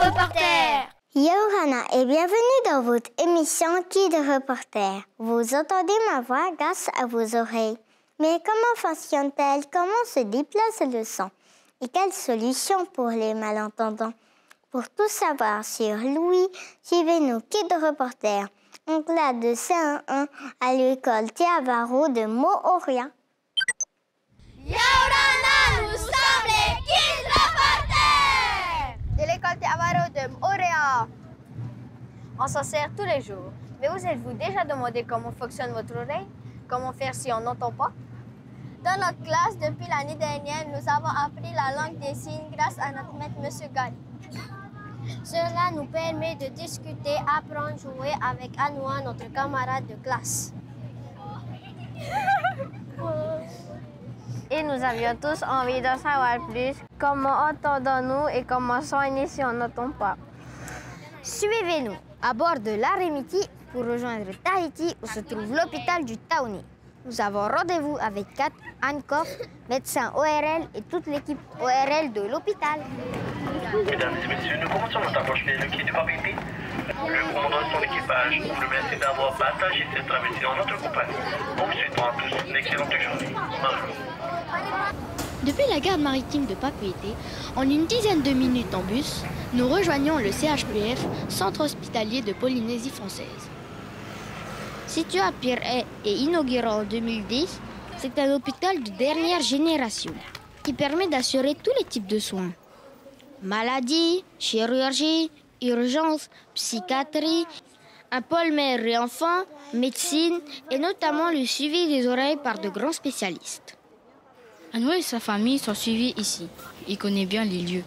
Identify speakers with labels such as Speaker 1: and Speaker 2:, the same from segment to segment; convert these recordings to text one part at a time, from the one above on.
Speaker 1: reporter.
Speaker 2: Yorana et bienvenue dans votre émission Kid Reporter. Vous entendez ma voix grâce à vos oreilles. Mais comment fonctionne-t-elle? Comment se déplace le son? Et quelles solutions pour les malentendants? Pour tout savoir sur Louis, suivez-nous Kid Reporter en classe de CE1 à l'école Théavaro de Mooria.
Speaker 1: Yorana, nous sommes les Kid Reporters
Speaker 3: de l'école Théavaro de Mooria. On s'en sert tous les jours. Mais vous êtes-vous déjà demandé comment fonctionne votre oreille? Comment faire si on n'entend pas? Dans notre classe, depuis l'année dernière, nous avons appris la langue des signes grâce à notre maître, M. Gall. Cela nous permet de discuter, apprendre, jouer avec Anoua, notre camarade de classe. Et nous avions tous envie d'en savoir plus. Comment entendons-nous et comment soigner si on n'entend pas? Suivez-nous à bord de l'Arimiti pour rejoindre Tahiti où se trouve l'hôpital du Taouni. Nous avons rendez-vous avec Kat, Anne-Koff, médecin ORL et toute l'équipe ORL de l'hôpital.
Speaker 4: Mesdames et messieurs, nous commençons notre approche vers le quai du Papeete. Le commandant et son équipage vous remercie d'avoir partagé cette traversée en notre compagnie. Nous vous souhaitons à tous une excellente journée. Bonjour.
Speaker 5: Depuis la gare maritime de Papeete, en une dizaine de minutes en bus, nous rejoignons le CHPF, Centre hospitalier de Polynésie française. Situé à Pirée et inauguré en 2010, c'est un hôpital de dernière génération qui permet d'assurer tous les types de soins. Maladies, chirurgie, urgence, psychiatrie, un pôle mère et enfant, médecine et notamment le suivi des oreilles par de grands spécialistes.
Speaker 6: Anoua et sa famille sont suivis ici. Il connaît bien les lieux.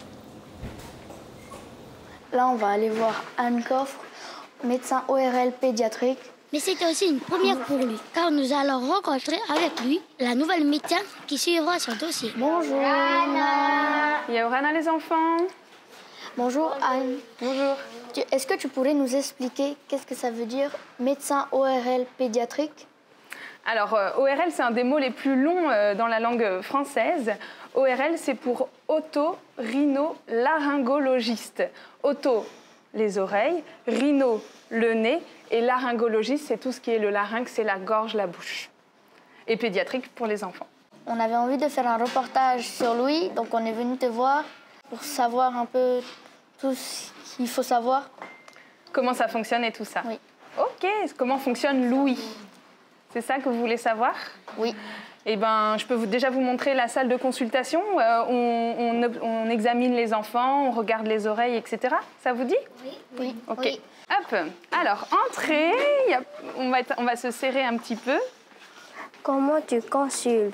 Speaker 7: Là, on va aller voir Anne Coffre, médecin ORL pédiatrique.
Speaker 5: Mais c'était aussi une première pour lui, car nous allons rencontrer avec lui la nouvelle médecin qui suivra son dossier.
Speaker 7: Bonjour
Speaker 8: Anna. Yorana les enfants.
Speaker 7: Bonjour Anne.
Speaker 8: Bonjour.
Speaker 7: Est-ce que tu pourrais nous expliquer qu'est-ce que ça veut dire médecin ORL pédiatrique?
Speaker 8: Alors, ORL, c'est un des mots les plus longs dans la langue française. ORL, c'est pour oto-rhino-laryngologiste. Auto, les oreilles, rhino, le nez, et laryngologiste, c'est tout ce qui est le larynx, c'est la gorge, la bouche. Et pédiatrique pour les enfants.
Speaker 7: On avait envie de faire un reportage sur Louis, donc on est venu te voir pour savoir un peu tout ce qu'il faut savoir.
Speaker 8: Comment ça fonctionne et tout ça?
Speaker 7: Oui.
Speaker 8: Ok, comment fonctionne Louis? C'est ça que vous voulez savoir?
Speaker 7: Oui.
Speaker 8: Eh bien, je peux déjà vous montrer la salle de consultation. On examine les enfants, on regarde les oreilles, etc. Ça vous dit?
Speaker 7: Oui. Oui.
Speaker 8: Ok.
Speaker 7: Oui.
Speaker 8: Hop. Alors, entrez. On va se serrer un petit peu.
Speaker 3: Comment tu consultes?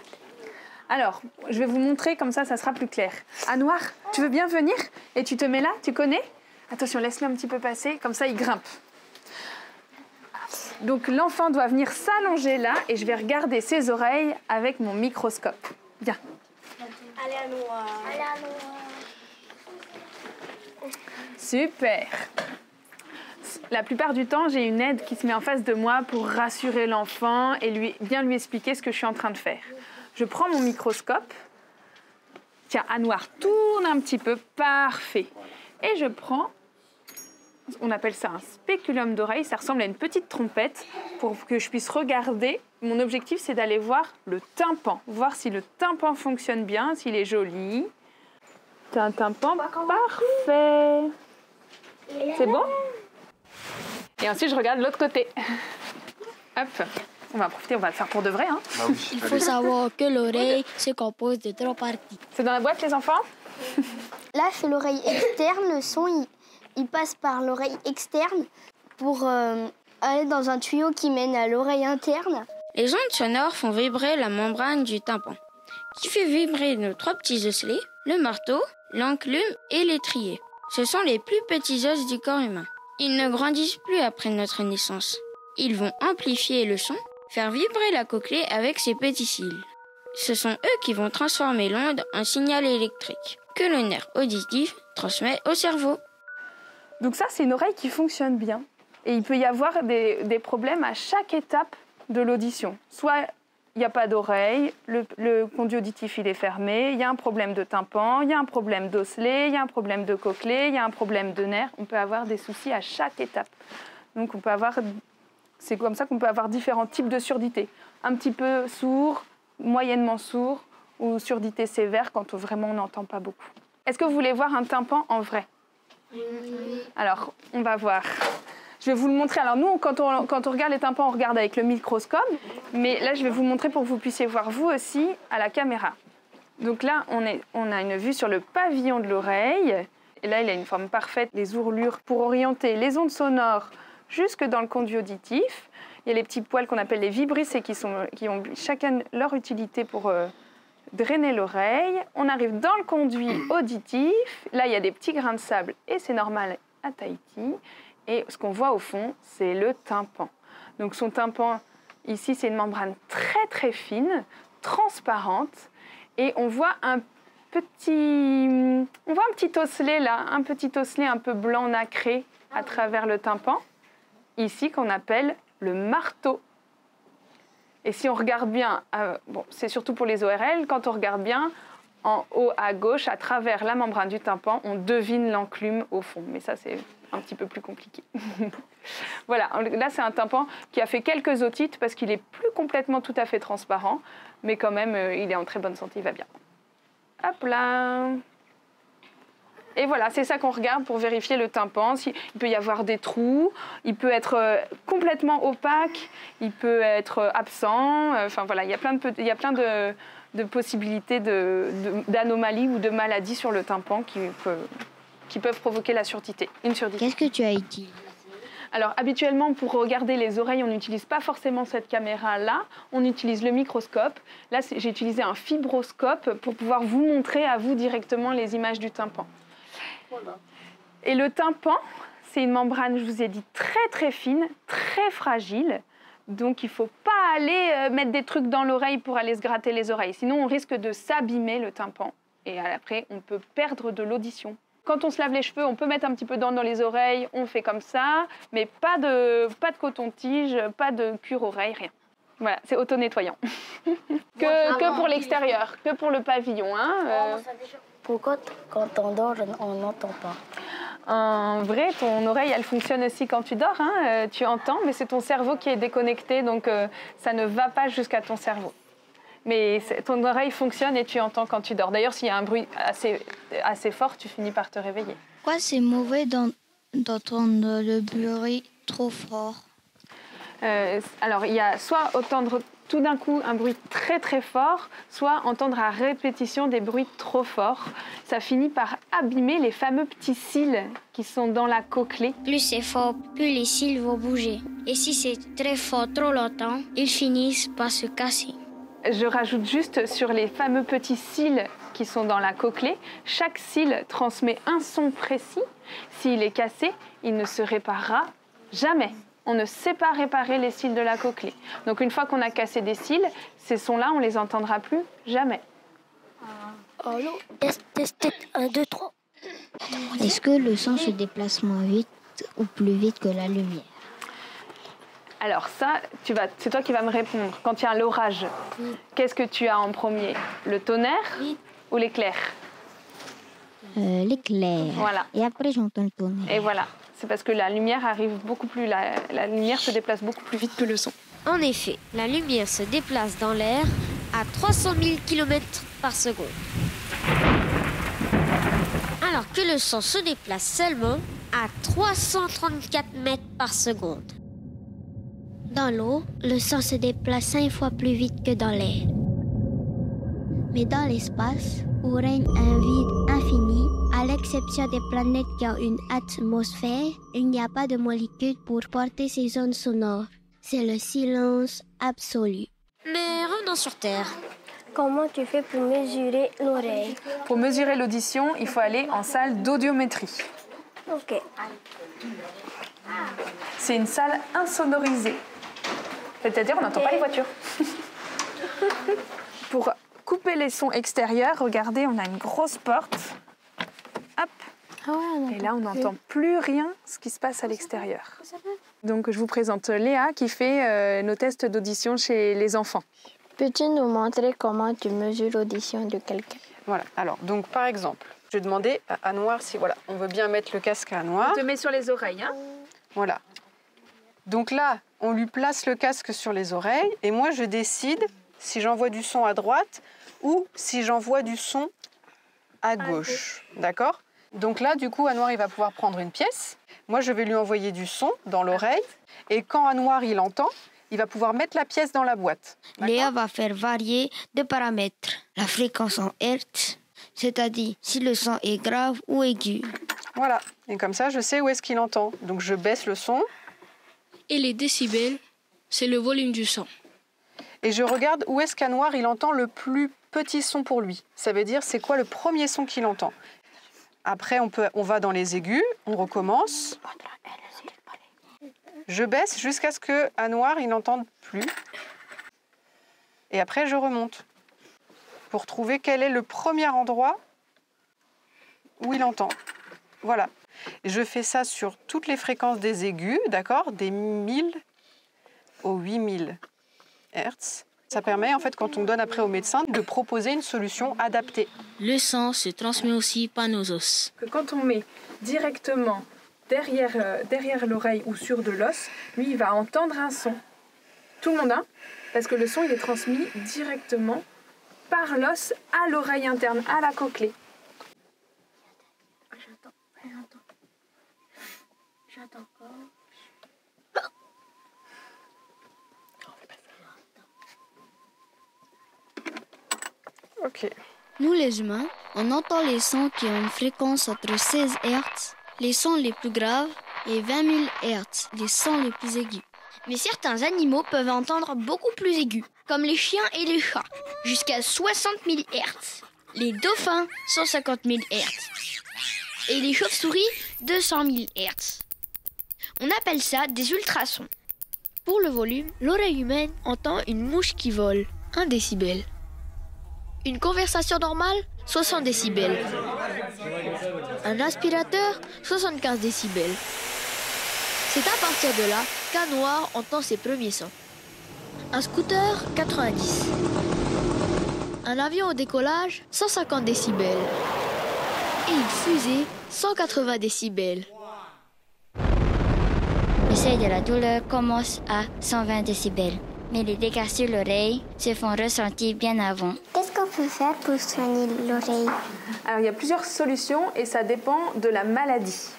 Speaker 8: Alors, je vais vous montrer, comme ça sera plus clair. Anouar, tu veux bien venir? Et tu te mets là? Tu connais? Attention, laisse-le un petit peu passer, comme ça il grimpe. Donc l'enfant doit venir s'allonger là et je vais regarder ses oreilles avec mon microscope. Viens.
Speaker 3: Allez à nous.
Speaker 8: Super. La plupart du temps, j'ai une aide qui se met en face de moi pour rassurer l'enfant et bien lui expliquer ce que je suis en train de faire. Je prends mon microscope. Tiens, Anouar, tourne un petit peu. Parfait. Et je prends... On appelle ça un spéculum d'oreille. Ça ressemble à une petite trompette pour que je puisse regarder. Mon objectif, c'est d'aller voir le tympan. Voir si le tympan fonctionne bien, s'il est joli. C'est un tympan parfait. C'est bon? Et ensuite, je regarde l'autre côté. Hop. On va en profiter, on va le faire pour de vrai. Hein.
Speaker 5: Ah oui, il faut savoir que l'oreille se compose de 3 parties.
Speaker 8: C'est dans la boîte, les enfants?
Speaker 7: Là, c'est l'oreille externe. Le son, il passe par l'oreille externe pour aller dans un tuyau qui mène à l'oreille interne.
Speaker 6: Les ondes sonores font vibrer la membrane du tympan, qui fait vibrer nos 3 petits osselets, le marteau, l'enclume et l'étrier. Ce sont les plus petits os du corps humain. Ils ne grandissent plus après notre naissance. Ils vont amplifier le son, faire vibrer la cochlée avec ses petits cils. Ce sont eux qui vont transformer l'onde en signal électrique, que le nerf auditif transmet au cerveau.
Speaker 8: Donc ça, c'est une oreille qui fonctionne bien. Et il peut y avoir des problèmes à chaque étape de l'audition. Soit il n'y a pas d'oreille, le conduit auditif il est fermé, il y a un problème de tympan, il y a un problème d'osselet, il y a un problème de cochlée, il y a un problème de nerf. On peut avoir des soucis à chaque étape. Donc c'est comme ça qu'on peut avoir différents types de surdité. Un petit peu sourd, moyennement sourd ou surdité sévère quand vraiment on n'entend pas beaucoup. Est-ce que vous voulez voir un tympan en vrai? Oui. Alors, on va voir. Je vais vous le montrer. Alors nous, quand on regarde les tympans, on regarde avec le microscope. Mais là, je vais vous montrer pour que vous puissiez voir vous aussi à la caméra. Donc là, on a une vue sur le pavillon de l'oreille. Et là, il a une forme parfaite, les ourlures pour orienter les ondes sonores jusque dans le conduit auditif. Il y a les petits poils qu'on appelle les vibrissés qui ont chacun leur utilité pour drainer l'oreille. On arrive dans le conduit auditif. Là, il y a des petits grains de sable et c'est normal à Tahiti. Et ce qu'on voit au fond, c'est le tympan. Donc son tympan, ici, c'est une membrane très très fine, transparente. Et on voit un petit osselet là, un petit osselet un peu blanc nacré à travers le tympan. Ici, qu'on appelle le marteau. Et si on regarde bien, c'est surtout pour les ORL, quand on regarde bien, en haut à gauche, à travers la membrane du tympan, on devine l'enclume au fond. Mais ça, c'est un petit peu plus compliqué. Voilà, là, c'est un tympan qui a fait quelques otites parce qu'il n'est plus complètement tout à fait transparent, mais quand même, il est en très bonne santé, il va bien. Hop là. Et voilà, c'est ça qu'on regarde pour vérifier le tympan. Il peut y avoir des trous, il peut être complètement opaque, il peut être absent. Enfin voilà, il y a plein de possibilités d'anomalies ou de maladies sur le tympan qui peuvent provoquer la surdité, une surdité.
Speaker 5: Qu'est-ce que tu as utilisé?
Speaker 8: Alors habituellement, pour regarder les oreilles, on n'utilise pas forcément cette caméra-là, on utilise le microscope. Là, j'ai utilisé un fibroscope pour pouvoir vous montrer à vous directement les images du tympan. Voilà. Et le tympan, c'est une membrane, je vous ai dit, très très fine, très fragile. Donc il ne faut pas aller mettre des trucs dans l'oreille pour aller se gratter les oreilles. Sinon, on risque de s'abîmer le tympan. Et après, on peut perdre de l'audition. Quand on se lave les cheveux, on peut mettre un petit peu d'encre dans les oreilles, on fait comme ça, mais pas de coton-tige, pas de cure-oreille, rien. Voilà, c'est auto-nettoyant. que pour l'extérieur, que pour le pavillon. Hein,
Speaker 7: Pourquoi quand on dort, on n'entend pas?
Speaker 8: En vrai, ton oreille, elle fonctionne aussi quand tu dors. Hein, tu entends, mais c'est ton cerveau qui est déconnecté, donc ça ne va pas jusqu'à ton cerveau. Mais ton oreille fonctionne et tu entends quand tu dors. D'ailleurs, s'il y a un bruit assez fort, tu finis par te réveiller.
Speaker 5: Pourquoi c'est mauvais d'entendre le bruit trop fort?
Speaker 8: Alors, il y a soit entendre tout d'un coup un bruit très très fort, soit entendre à répétition des bruits trop forts. Ça finit par abîmer les fameux petits cils qui sont dans la cochlée.
Speaker 6: Plus c'est fort, plus les cils vont bouger. Et si c'est très fort trop longtemps, ils finissent par se casser.
Speaker 8: Je rajoute juste sur les fameux petits cils qui sont dans la cochlée, chaque cil transmet un son précis. S'il est cassé, il ne se réparera jamais. On ne sait pas réparer les cils de la cochlée. Donc une fois qu'on a cassé des cils, ces sons-là, on ne les entendra plus jamais.
Speaker 7: Allô, test, 1, 2, 3.
Speaker 5: Est-ce que le son se déplace moins vite ou plus vite que la lumière?
Speaker 8: Alors ça, c'est toi qui vas me répondre. Quand il y a l'orage, qu'est-ce que tu as en premier? Le tonnerre ou l'éclair?
Speaker 5: L'éclair.
Speaker 8: Voilà.
Speaker 5: Et après, j'entends le tonnerre.
Speaker 8: Et voilà. C'est parce que la lumière arrive beaucoup plus... La lumière se déplace beaucoup plus vite que le son.
Speaker 9: En effet, la lumière se déplace dans l'air à 300 000 km par seconde. Alors que le son se déplace seulement à 334 mètres par seconde.
Speaker 10: Dans l'eau, le son se déplace 5 fois plus vite que dans l'air. Mais dans l'espace, où règne un vide infini, à l'exception des planètes qui ont une atmosphère, il n'y a pas de molécules pour porter ces ondes sonores. C'est le silence absolu.
Speaker 9: Mais revenons sur Terre.
Speaker 7: Comment tu fais pour mesurer l'oreille?
Speaker 8: Pour mesurer l'audition, il faut aller en salle d'audiométrie.
Speaker 7: Ok.
Speaker 8: C'est une salle insonorisée. C'est-à-dire, on n'entend pas les voitures. Pour couper les sons extérieurs, regardez, on a une grosse porte. Hop.
Speaker 7: Ah ouais,
Speaker 8: et là, on n'entend plus rien ce qui se passe à l'extérieur. Donc, je vous présente Léa qui fait nos tests d'audition chez les enfants.
Speaker 11: Peux-tu nous montrer comment tu mesures l'audition de quelqu'un?
Speaker 12: Voilà. Alors, donc par exemple, je vais demander à Anouar si voilà, on veut bien mettre le casque à Anouar.
Speaker 8: On te met sur les oreilles, hein?
Speaker 12: Voilà. Donc là, on lui place le casque sur les oreilles et moi, je décide si j'envoie du son à droite ou si j'envoie du son à gauche. D'accord? Donc là, du coup, Anouar, il va pouvoir prendre une pièce. Moi, je vais lui envoyer du son dans l'oreille. Et quand Anouar, il entend, il va pouvoir mettre la pièce dans la boîte.
Speaker 10: Léa va faire varier deux paramètres. La fréquence en Hertz, c'est-à-dire si le son est grave ou aigu.
Speaker 12: Voilà. Et comme ça, je sais où est-ce qu'il entend. Donc, je baisse le son.
Speaker 5: Et les décibels, c'est le volume du son.
Speaker 12: Et je regarde où est-ce qu'Anouar, il entend le plus petit son pour lui. Ça veut dire, c'est quoi le premier son qu'il entend. Après, on va dans les aigus, on recommence. Je baisse jusqu'à ce que Anouar, il n'entende plus. Et après, je remonte pour trouver quel est le premier endroit où il entend. Voilà. Je fais ça sur toutes les fréquences des aigus, d'accord? Des 1000 aux 8000 Hertz. Ça permet, en fait, quand on donne après au médecin, de proposer une solution adaptée.
Speaker 5: Le son se transmet aussi par nos os.
Speaker 8: Que quand on met directement derrière l'oreille ou sur de l'os, lui, il va entendre un son. Tout le monde, hein? Parce que le son, il est transmis directement par l'os à l'oreille interne, à la cochlée. J'entends encore.
Speaker 12: Ok.
Speaker 5: Nous les humains, on entend les sons qui ont une fréquence entre 16 Hz, les sons les plus graves, et 20 000 Hz, les sons les plus aigus.
Speaker 6: Mais certains animaux peuvent entendre beaucoup plus aigus, comme les chiens et les chats, jusqu'à 60 000 Hz. Les dauphins, 150 000 Hz. Et les chauves-souris, 200 000 Hz. On appelle ça des ultrasons.
Speaker 5: Pour le volume, l'oreille humaine entend une mouche qui vole, 1 décibel. Une conversation normale, 60 décibels. Un aspirateur, 75 décibels. C'est à partir de là qu'Anouar entend ses premiers sons. Un scooter, 90. Un avion au décollage, 150 décibels. Et une fusée, 180 décibels.
Speaker 10: Le seuil de la douleur commence à 120 décibels. Mais les dégâts sur l'oreille se font ressentir bien avant.
Speaker 2: Qu'est-ce qu'on peut faire pour soigner l'oreille?
Speaker 8: Alors, il y a plusieurs solutions et ça dépend de la maladie.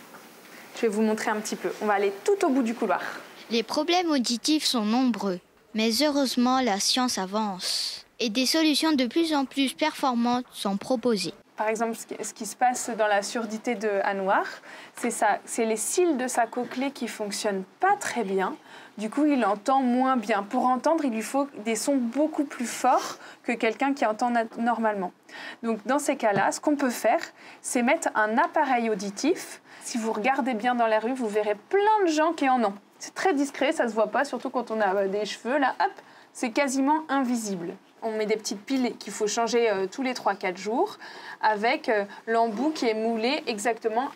Speaker 8: Je vais vous montrer un petit peu. On va aller tout au bout du couloir.
Speaker 6: Les problèmes auditifs sont nombreux, mais heureusement la science avance et des solutions de plus en plus performantes sont proposées.
Speaker 8: Par exemple, ce qui se passe dans la surdité de Anouar, c'est les cils de sa cochlée qui fonctionnent pas très bien. Du coup, il entend moins bien. Pour entendre, il lui faut des sons beaucoup plus forts que quelqu'un qui entend normalement. Donc, dans ces cas-là, ce qu'on peut faire, c'est mettre un appareil auditif. Si vous regardez bien dans la rue, vous verrez plein de gens qui en ont. C'est très discret, ça se voit pas, surtout quand on a des cheveux. Là, hop, c'est quasiment invisible. On met des petites piles qu'il faut changer tous les 3-4 jours avec l'embout qui est moulé exactement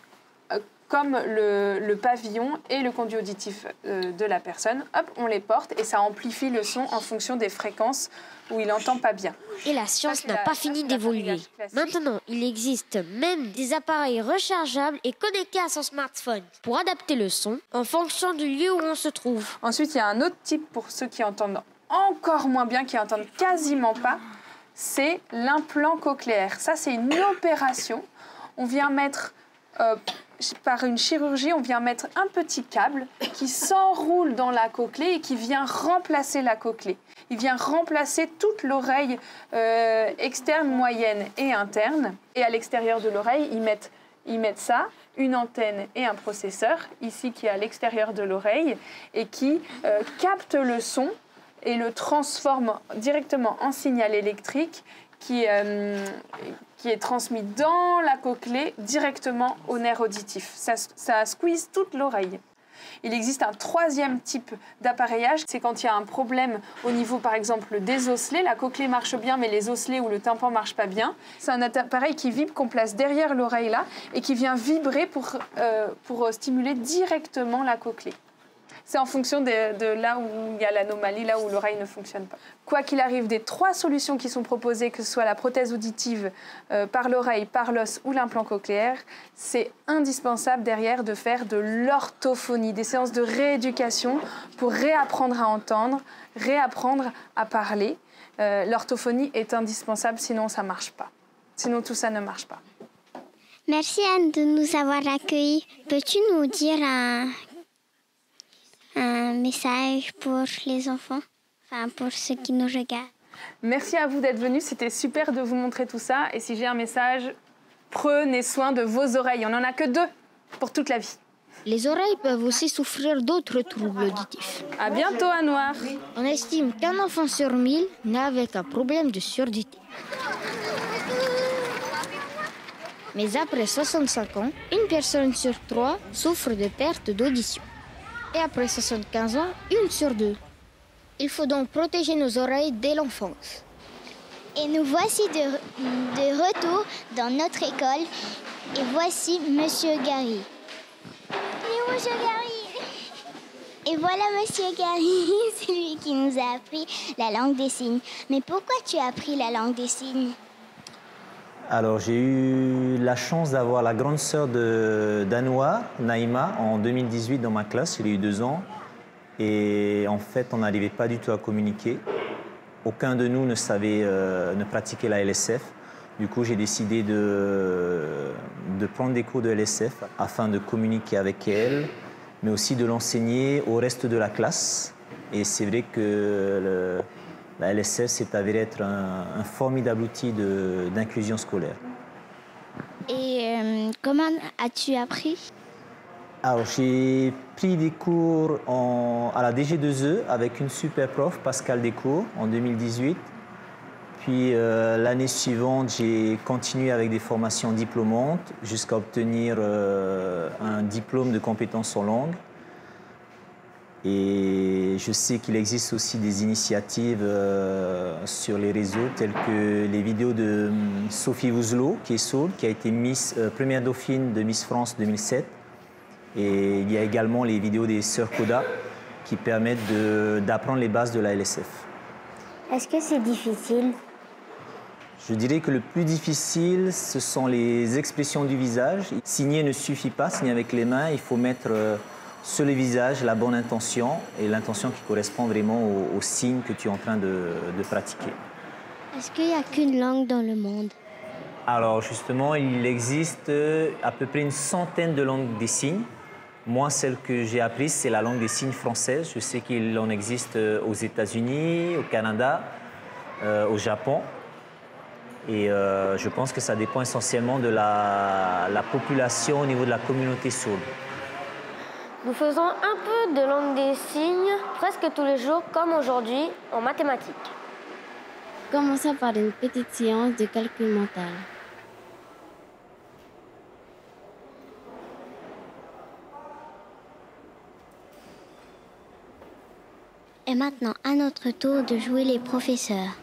Speaker 8: comme le pavillon et le conduit auditif de la personne. Hop, on les porte et ça amplifie le son en fonction des fréquences où il n'entend pas bien.
Speaker 9: Et la science n'a pas fini d'évoluer. Maintenant, il existe même des appareils rechargeables et connectés à son smartphone pour adapter le son en fonction du lieu où on se trouve.
Speaker 8: Ensuite, il y a un autre type pour ceux qui entendent encore moins bien, qui entendent quasiment pas, c'est l'implant cochléaire. Ça, c'est une opération. On vient mettre, par une chirurgie, on vient mettre un petit câble qui s'enroule dans la cochlée et qui vient remplacer la cochlée. Il vient remplacer toute l'oreille externe, moyenne et interne. Et à l'extérieur de l'oreille, ils mettent ça, une antenne et un processeur, ici qui est à l'extérieur de l'oreille, et qui capte le son et le transforme directement en signal électrique qui est transmis dans la cochlée directement au nerf auditif. Ça squeeze toute l'oreille. Il existe un troisième type d'appareillage, c'est quand il y a un problème au niveau, par exemple, des osselets. La cochlée marche bien, mais les osselets ou le tympan ne marchent pas bien. C'est un appareil qui vibre, qu'on place derrière l'oreille là, et qui vient vibrer pour stimuler directement la cochlée. C'est en fonction de là où il y a l'anomalie, là où l'oreille ne fonctionne pas. Quoi qu'il arrive, des 3 solutions qui sont proposées, que ce soit la prothèse auditive par l'oreille, par l'os ou l'implant cochléaire, c'est indispensable derrière de faire de l'orthophonie, des séances de rééducation pour réapprendre à entendre, réapprendre à parler. L'orthophonie est indispensable, sinon ça ne marche pas. Sinon tout ça ne marche pas.
Speaker 10: Merci Anne de nous avoir accueillis. Peux-tu nous dire un message pour les enfants, enfin pour ceux qui nous regardent?
Speaker 8: Merci à vous d'être venus, c'était super de vous montrer tout ça. Et si j'ai un message, prenez soin de vos oreilles. On n'en a que 2 pour toute la vie.
Speaker 5: Les oreilles peuvent aussi souffrir d'autres troubles auditifs.
Speaker 8: À bientôt, Anouar.
Speaker 5: On estime qu'un enfant sur 1000 naît avec un problème de surdité. Mais après 65 ans, une personne sur 3 souffre de perte d'audition. Et après 75 ans, 1 sur 2. Il faut donc protéger nos oreilles dès l'enfance.
Speaker 10: Et nous voici de retour dans notre école. Et voici Monsieur Gary. Et Monsieur Gary. Et voilà Monsieur Gary, c'est lui qui nous a appris la langue des signes. Mais pourquoi tu as appris la langue des signes?
Speaker 13: Alors, j'ai eu la chance d'avoir la grande sœur d'Anouar, Naïma, en 2018 dans ma classe. Elle a eu 2 ans. Et en fait, on n'arrivait pas du tout à communiquer. Aucun de nous ne pratiquait la LSF. Du coup, j'ai décidé de prendre des cours de LSF afin de communiquer avec elle, mais aussi de l'enseigner au reste de la classe. Et c'est vrai que la LSF s'est avérée être un formidable outil d'inclusion scolaire.
Speaker 10: Et comment as-tu appris?
Speaker 13: Alors, j'ai pris des cours à la DG2E avec une super prof, Pascal Descours, en 2018. Puis l'année suivante, j'ai continué avec des formations diplômantes jusqu'à obtenir un diplôme de compétences en langue. Et je sais qu'il existe aussi des initiatives sur les réseaux, telles que les vidéos de Sophie Vouzelot, qui est sourde, qui a été première dauphine de Miss France 2007. Et il y a également les vidéos des sœurs Koda, qui permettent d'apprendre les bases de la LSF.
Speaker 10: Est-ce que c'est difficile?
Speaker 13: Je dirais que le plus difficile, ce sont les expressions du visage. Signer ne suffit pas, signer avec les mains, il faut mettre sur le visage la bonne intention et l'intention qui correspond vraiment au signe que tu es en train de pratiquer.
Speaker 10: Est-ce qu'il n'y a qu'une langue dans le monde?
Speaker 13: Alors justement, il existe à peu près une centaine de langues des signes. Moi, celle que j'ai apprise, c'est la langue des signes française. Je sais qu'il en existe aux États-Unis, au Canada, au Japon. Et je pense que ça dépend essentiellement de la population au niveau de la communauté sourde.
Speaker 9: Nous faisons un peu de langue des signes presque tous les jours, comme aujourd'hui en mathématiques.
Speaker 11: Commençons par une petite séance de calcul mental.
Speaker 10: Et maintenant, à notre tour de jouer les professeurs.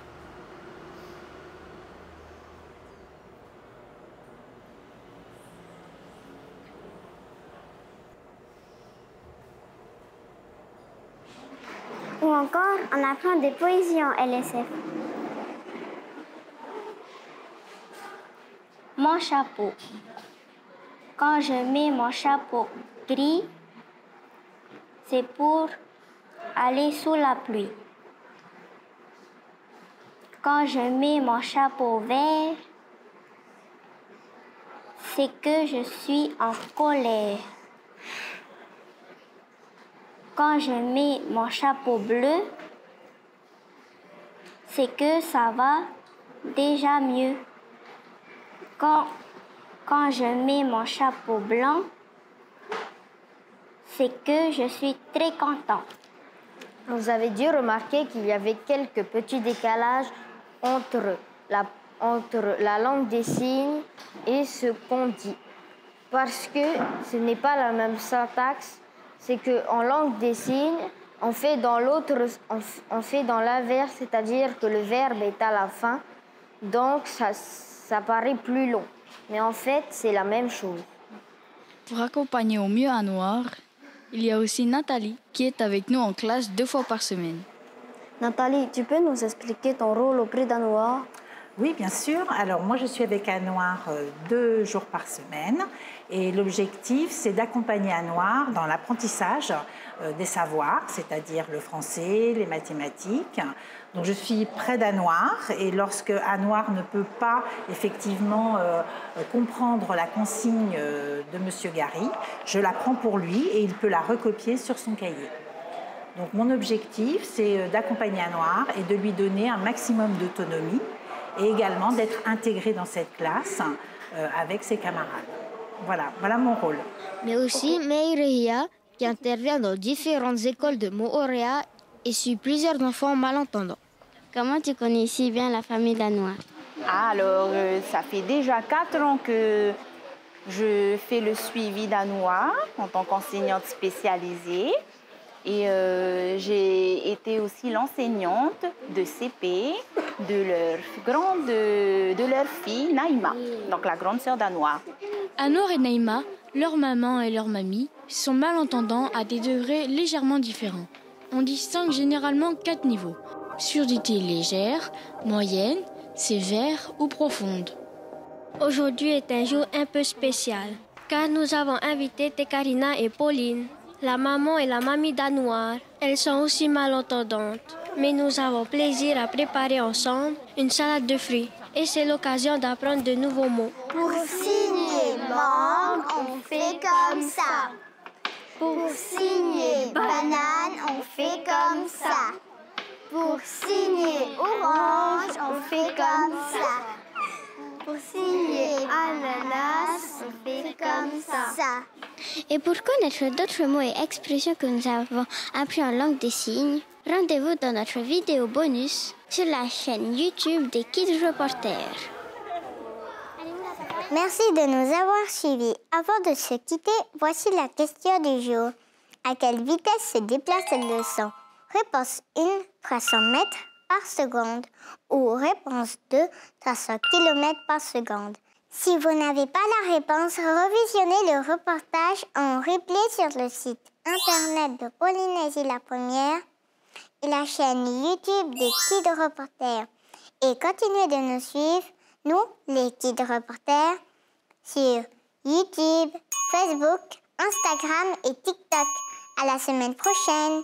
Speaker 10: Ou encore, on apprend des poésies en LSF. Mon chapeau. Quand je mets mon chapeau gris, c'est pour aller sous la pluie. Quand je mets mon chapeau vert, c'est que je suis en colère. Quand je mets mon chapeau bleu, c'est que ça va déjà mieux. Quand je mets mon chapeau blanc, c'est que je suis très content.
Speaker 3: Vous avez dû remarquer qu'il y avait quelques petits décalages entre la langue des signes et ce qu'on dit. Parce que ce n'est pas la même syntaxe. C'est qu'en langue des signes, on fait dans l'inverse, c'est-à-dire que le verbe est à la fin. Donc, ça paraît plus long. Mais en fait, c'est la même chose.
Speaker 14: Pour accompagner au mieux Anouar,
Speaker 5: il y a aussi Nathalie qui est avec nous en classe 2 fois par semaine.
Speaker 11: Nathalie, tu peux nous expliquer ton rôle auprès d'Anouar?
Speaker 14: Oui, bien sûr. Alors moi, je suis avec Anouar 2 jours par semaine et l'objectif, c'est d'accompagner Anouar dans l'apprentissage des savoirs, c'est-à-dire le français, les mathématiques. Donc je suis près d'Anouar et lorsque Anouar ne peut pas effectivement comprendre la consigne de Monsieur Gary, je la prends pour lui et il peut la recopier sur son cahier. Donc mon objectif, c'est d'accompagner Anouar et de lui donner un maximum d'autonomie et également d'être intégré dans cette classe avec ses camarades. Voilà mon rôle.
Speaker 9: Mais aussi Meirehia, qui intervient dans différentes écoles de Moorea et suit plusieurs enfants malentendants.
Speaker 11: Comment tu connais si bien la famille d'Anouar?
Speaker 15: Alors, ça fait déjà 4 ans que je fais le suivi d'Anouar en tant qu'enseignante spécialisée. Et j'ai été aussi l'enseignante de CP de leur fille Naïma, donc la grande sœur d'Anouar.
Speaker 5: Anouar et Naïma, leur maman et leur mamie, sont malentendants à des degrés légèrement différents. On distingue généralement 4 niveaux. Surdité légère, moyenne, sévère ou profonde.
Speaker 10: Aujourd'hui est un jour un peu spécial, car nous avons invité Tekarina et Pauline, la maman et la mamie d'Anouar. Elles sont aussi malentendantes, mais nous avons plaisir à préparer ensemble une salade de fruits. Et c'est l'occasion d'apprendre de nouveaux mots.
Speaker 1: Pour signer mangue, on fait comme ça. Pour signer banane, on fait comme ça. Pour signer orange, on fait comme ça. Pour signer ananas, on fait comme ça.
Speaker 10: Et pour connaître d'autres mots et expressions que nous avons appris en langue des signes, rendez-vous dans notre vidéo bonus sur la chaîne YouTube des Kids Reporters.
Speaker 2: Merci de nous avoir suivis. Avant de se quitter, voici la question du jour. À quelle vitesse se déplace le son? Réponse 1, 300 mètres par seconde. Ou réponse 2, 300 km par seconde. Si vous n'avez pas la réponse, revisionnez le reportage en replay sur le site internet de Polynésie la Première et la chaîne YouTube des Kids Reporters. Et continuez de nous suivre, nous, les Kids Reporters, sur YouTube, Facebook, Instagram et TikTok. À la semaine prochaine!